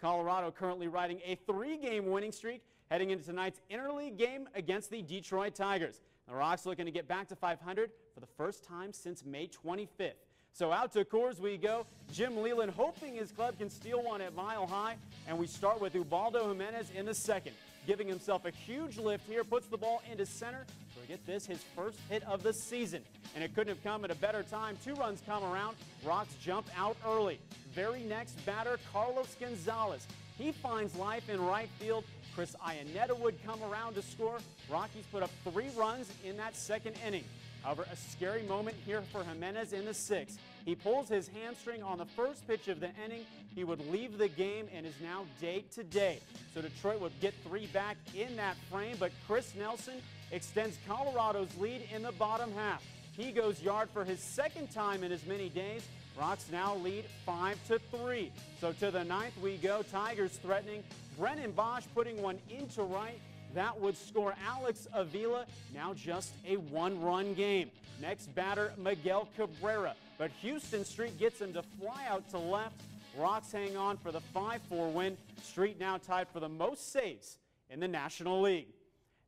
Colorado currently riding a 3-game winning streak heading into tonight's interleague game against the Detroit Tigers. The Rocks looking to get back to 500 for the first time since May 25th. So out to Coors we go. Jim Leland hoping his club can steal one at Mile High. And we start with Ubaldo Jimenez in the second. Giving himself a huge lift here, puts the ball into center. So get this, his first hit of the season. And it couldn't have come at a better time. 2 runs come around. Rocks jump out early. Very next batter, Carlos Gonzalez. He finds life in right field. Chris Iannetta would come around to score. Rockies put up 3 runs in that second inning. However, a scary moment here for Jimenez in the 6th. He pulls his hamstring on the first pitch of the inning. He would leave the game and is now day to day. So Detroit would get 3 back in that frame, but Chris Nelson extends Colorado's lead in the bottom half. He goes yard for his second time in as many days. Rocks now lead 5-3. So to the 9th we go. Tigers threatening. Brennan Bosch putting one into right. That would score Alex Avila. Now just a 1-run game. Next batter, Miguel Cabrera. But Houston Street gets him to fly out to left. Rocks hang on for the 5-4 win. Street now tied for the most saves in the National League.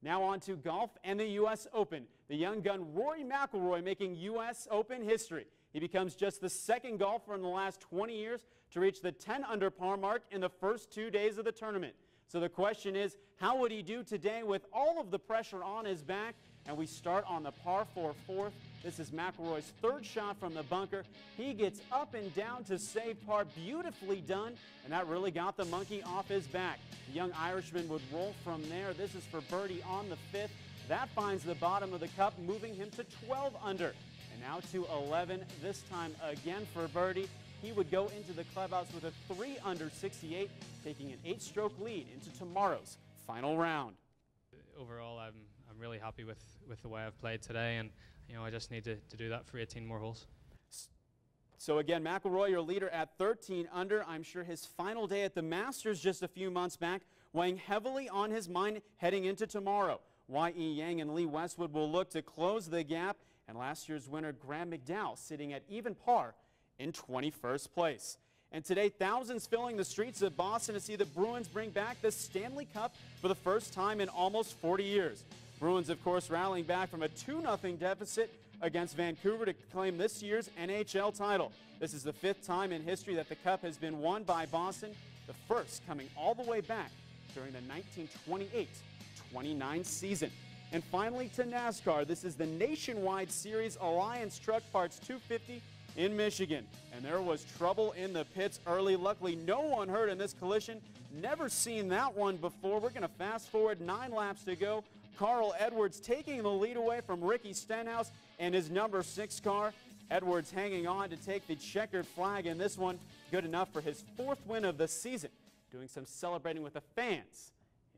Now on to golf and the U.S. Open. The young gun Rory McIlroy making U.S. Open history. He becomes just the 2nd golfer in the last 20 years to reach the 10-under par mark in the first 2 days of the tournament. So the question is, how would he do today with all of the pressure on his back? And we start on the par 4 fourth. This is McIlroy's 3rd shot from the bunker. He gets up and down to save par. Beautifully done, and that really got the monkey off his back. The young Irishman would roll from there. This is for birdie on the 5th. That finds the bottom of the cup, moving him to 12 under. And now to 11, this time again for birdie. He would go into the clubhouse with a 3 under 68, taking an 8-stroke lead into tomorrow's final round. Overall, I'm really happy with the way I've played today, and I just need to do that for 18 more holes. So again, McIlroy, your leader at 13 under. I'm sure his final day at the Masters just a few months back, weighing heavily on his mind heading into tomorrow. Y.E. Yang and Lee Westwood will look to close the gap, and last year's winner Graham McDowell sitting at even par in 21st place. And today, thousands filling the streets of Boston to see the Bruins bring back the Stanley Cup for the first time in almost 40 years. Bruins, of course, rallying back from a 2-0 deficit against Vancouver to claim this year's NHL title. This is the 5th time in history that the Cup has been won by Boston, the first coming all the way back during the 1928-29 season. And finally to NASCAR, this is the Nationwide Series Alliance Truck Parts 250 in Michigan. And there was trouble in the pits early. Luckily, no one hurt in this collision. Never seen that one before. We're going to fast forward 9 laps to go. Carl Edwards taking the lead away from Ricky Stenhouse and his number 6 car. Edwards hanging on to take the checkered flag in this one. Good enough for his 4th win of the season. Doing some celebrating with the fans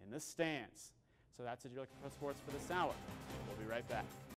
in the stands. So that's it. You're looking for sports for this hour. We'll be right back.